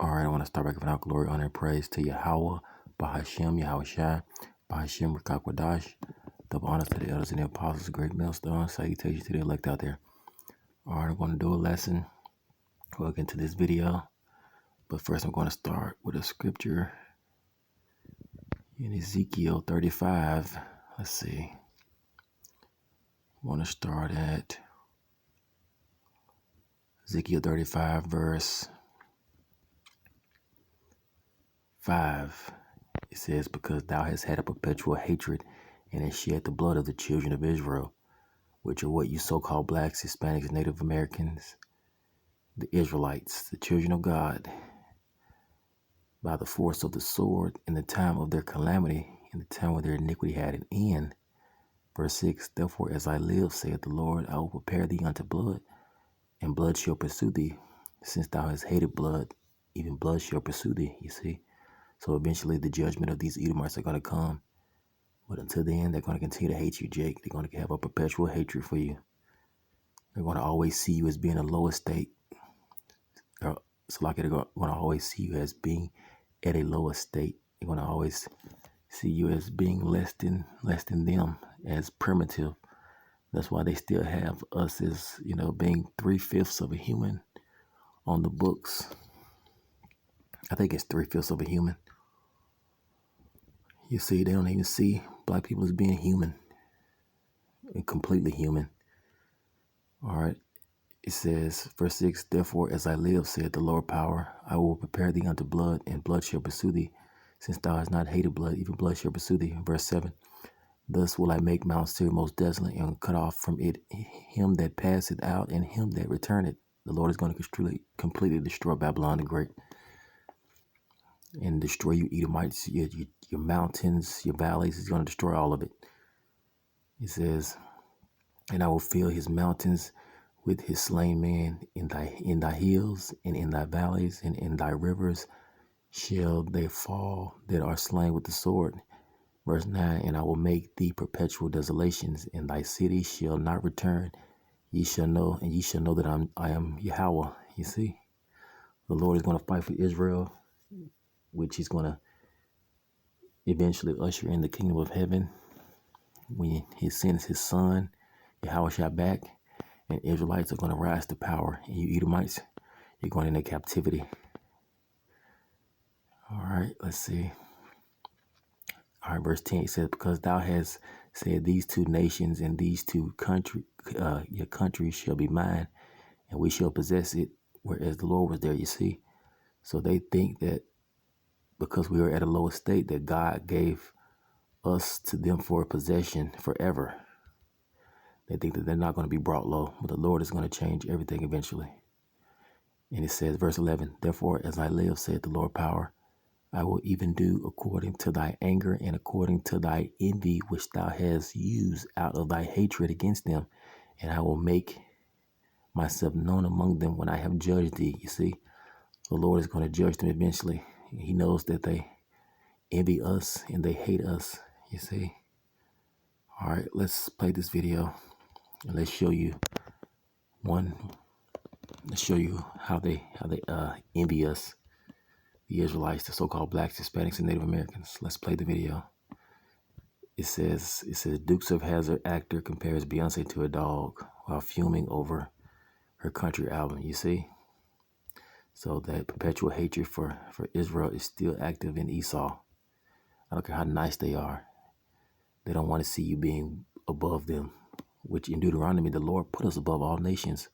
All right, I want to start by giving out glory, honor, and praise to Yahweh, Bahashem, Yahweh Shai, Bahashem, Rakakwadash. Double honors to the elders and the apostles, great millstone. Salutations to the elect out there. All right, I'm going to do a lesson. We'll get into this video. But first, I'm going to start with a scripture in Ezekiel 35. Let's see. I want to start at Ezekiel 35, verse 5. It says, because thou hast had a perpetual hatred and hast shed the blood of the children of Israel, which are what you so-called blacks, Hispanics, Native Americans, the Israelites, the children of God, by the force of the sword in the time of their calamity, in the time where their iniquity had an end. Verse 6, therefore as I live, saith the Lord, I will prepare thee unto blood, and blood shall pursue thee. Since thou hast hated blood, even blood shall pursue thee, you see. So eventually the judgment of these Edomites are going to come. But until then, they're going to continue to hate you, Jake. They're going to have a perpetual hatred for you. They're going to always see you as being a lower state. So like they're going to always see you as being at a lower state. They're going to always see you as being less than them, as primitive. That's why they still have us as, being 3/5 of a human on the books. I think it's 3/5 of a human. You see, they don't even see black people as being human and completely human. All right. It says, verse 6, therefore as I live, saith the Lord power, I will prepare thee unto blood, and blood shall pursue thee. Since thou hast not hated blood, even blood shall pursue thee. Verse 7, thus will I make Mount Seir most desolate, and cut off from it him that passeth out, and him that returneth. The Lord is going to completely destroy Babylon the Great, and destroy you Edomites, your mountains, your valleys. He's going to destroy all of it. It says, and I will fill his mountains with his slain men. In thy hills and in thy valleys and in thy rivers shall they fall that are slain with the sword. Verse 9, and I will make thee perpetual desolations, and thy city shall not return. Ye shall know, and ye shall know that I am Yahweh. You see, the Lord is going to fight for Israel, which he's going to eventually usher in the kingdom of heaven when he sends his son, Yahweh shall back, and Israelites are going to rise to power. And you Edomites, you're going into captivity. All right, let's see. All right, verse 10 says, because thou hast said these two nations and these two your countries shall be mine, and we shall possess it, whereas the Lord was there, you see. So they think that because we were at a lower state, that God gave us to them for possession forever. They think that they're not going to be brought low, but the Lord is going to change everything eventually. And it says, verse 11, therefore as I live, saith the Lord power, I will even do according to thy anger and according to thy envy, which thou hast used out of thy hatred against them. And I will make myself known among them when I have judged thee. You see, the Lord is going to judge them eventually. He knows that they envy us and they hate us, you see. All right, let's play this video and let's show you how they envy us, the Israelites, the so-called blacks, Hispanics, and Native Americans. Let's play the video. It says Dukes of Hazzard actor compares Beyonce to a dog while fuming over her country album. You see? So that perpetual hatred for Israel is still active in Esau. I don't care how nice they are. They don't want to see you being above them, which in Deuteronomy, the Lord put us above all nations.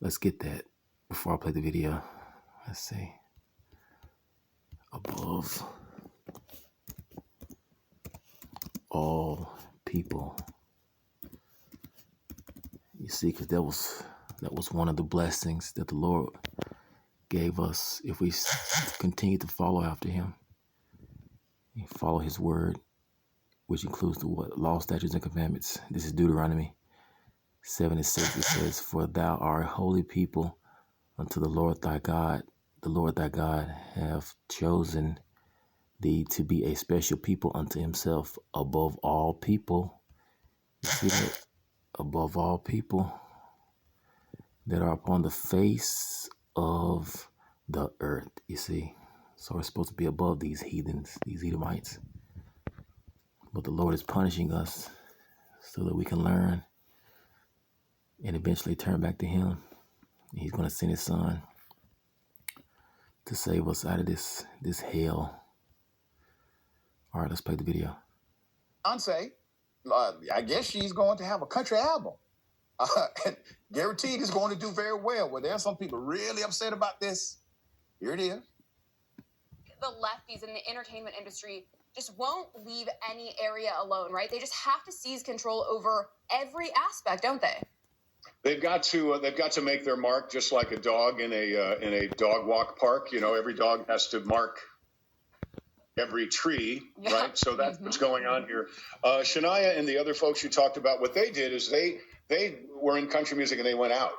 Let's get that before I play the video. Let's see. Above all people. You see, because that was one of the blessings that the Lord gave us if we continue to follow after him. Follow his word, which includes the law, statutes, and commandments. This is Deuteronomy 7:6. It says, for thou art a holy people unto the Lord thy God. The Lord thy God hath chosen thee to be a special people unto himself above all people. You see that? Above all people that are upon the face of the earth, you see. So we're supposed to be above these heathens, these Edomites. But the Lord is punishing us so that we can learn and eventually turn back to him. He's going to send his son to save us out of this hell. All right, let's play the video. Beyonce, I guess she's going to have a country album. And guaranteed it's going to do very well. Well, there are some people really upset about this. Here it is. The lefties in the entertainment industry just won't leave any area alone, right? They just have to seize control over every aspect, don't they? They've got to make their mark, just like a dog in a dog walk park. You know, every dog has to mark every tree, right? So that's what's going on here. Shania and the other folks you talked about, what they did is they were in country music and they went out.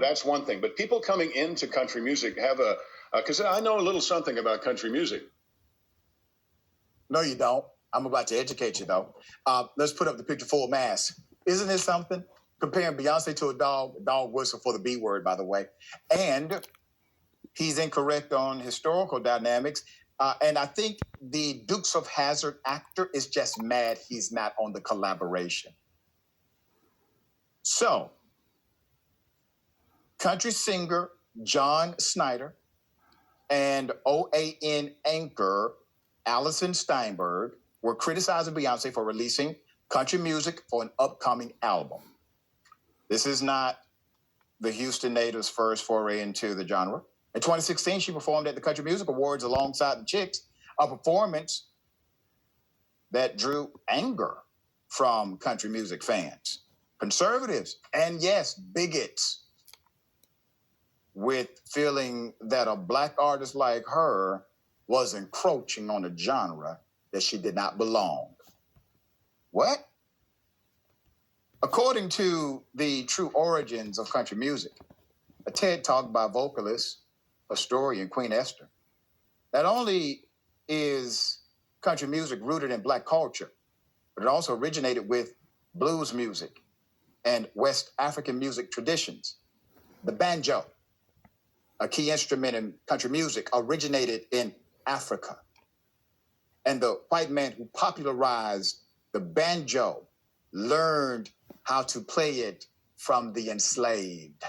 That's one thing. But people coming into country music have because I know a little something about country music. No, you don't. I'm about to educate you, though. Let's put up the picture full mask. Isn't this something? Comparing Beyonce to a dog whistle for the B word, by the way. And he's incorrect on historical dynamics. And I think the Dukes of Hazzard actor is just mad he's not on the collaboration. So, country singer John Snyder and OAN anchor Allison Steinberg were criticizing Beyonce for releasing country music for an upcoming album. This is not the Houston native's first foray into the genre. In 2016, she performed at the Country Music Awards alongside the Chicks, a performance that drew anger from country music fans, conservatives, and yes, bigots, with feeling that a Black artist like her was encroaching on a genre that she did not belong. What? According to the true origins of country music, a TED Talk by vocalist, historian Queen Esther, not only is country music rooted in Black culture, but it also originated with blues music and West African music traditions. The banjo, a key instrument in country music, originated in Africa. And the white man who popularized the banjo learned how to play it from the enslaved.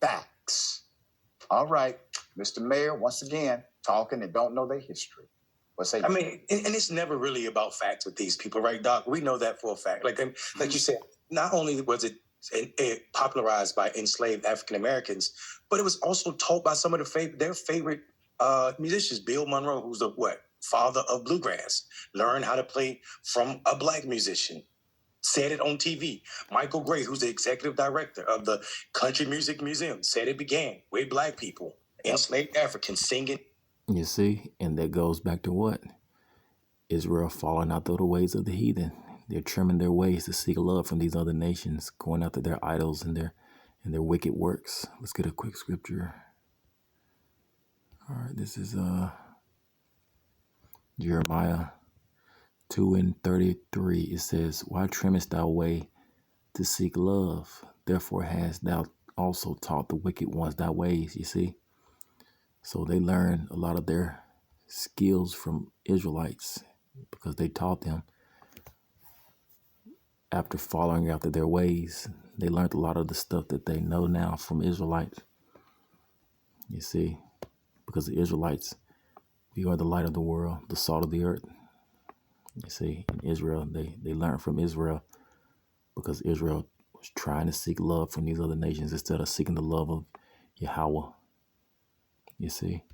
Facts. All right, Mr. Mayor, once again, talking and don't know their history. What's that? I mean, and it's never really about facts with these people, right, Doc? We know that for a fact. Like you said, not only was it popularized by enslaved African Americans, but it was also taught by some of their favorite musicians. Bill Monroe, who's the father of bluegrass, learned how to play from a Black musician. Said it on TV. Michael Gray, who's the executive director of the Country Music Museum, said it began with Black people, enslaved Africans singing. You see, and that goes back to what? Israel falling out of the ways of the heathen. They're trimming their ways to seek love from these other nations, going after their idols and their wicked works. Let's get a quick scripture. All right, this is Jeremiah 2:33. It says, "Why trimmest thou way to seek love? Therefore hast thou also taught the wicked ones thy ways." You see? So they learned a lot of their skills from Israelites because they taught them. After following after their ways, they learned a lot of the stuff that they know now from Israelites. You see? Because the Israelites, we are the light of the world, the salt of the earth. You see, in Israel, they learned from Israel because Israel was trying to seek love from these other nations instead of seeking the love of Yahweh. You see?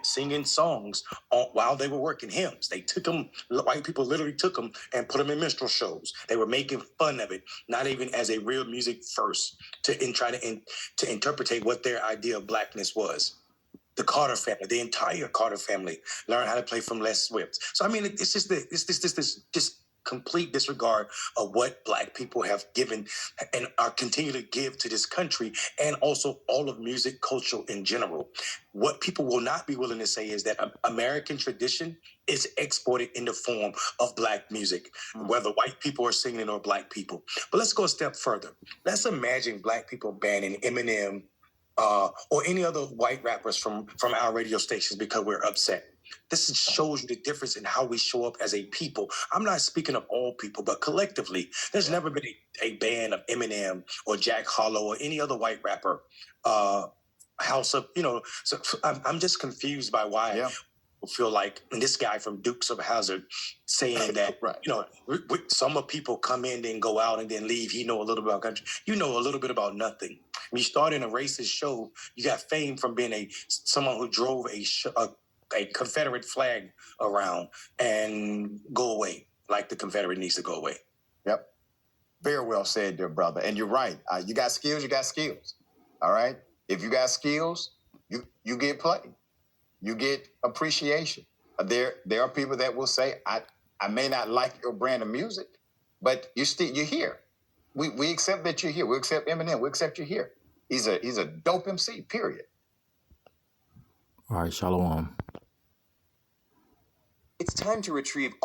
Singing songs while they were working hymns. They took them, white people literally took them and put them in minstrel shows. They were making fun of it, not even as a real music first, to try to interpret what their idea of Blackness was. The Carter family, the entire Carter family, learned how to play from Les Swift. So I mean, it's just this complete disregard of what Black people have given and are continue to give to this country, and also all of music culture in general. What people will not be willing to say is that American tradition is exported in the form of Black music, whether white people are singing it or Black people. But let's go a step further. Let's imagine Black people banning Eminem, or any other white rappers from our radio stations because we're upset. This shows you the difference in how we show up as a people. I'm not speaking of all people, but collectively, there's never been a band of Eminem or Jack Harlow or any other white rapper. House of, so I'm just confused by why people feel like, and this guy from Dukes of Hazzard saying that, some of people come in, then go out and then leave. He know a little bit about country. You know a little bit about nothing. When you start in a racist show, you got fame from being someone who drove a Confederate flag around and go away, like the Confederate needs to go away. Yep. Very well said, dear brother. And you're right. You got skills, you got skills. All right? If you got skills, you get play. You get appreciation. There are people that will say, I may not like your brand of music, but you're here. We accept that you're here. We accept Eminem. We accept you're here. He's a dope MC, period. All right, Shalom. It's time to retrieve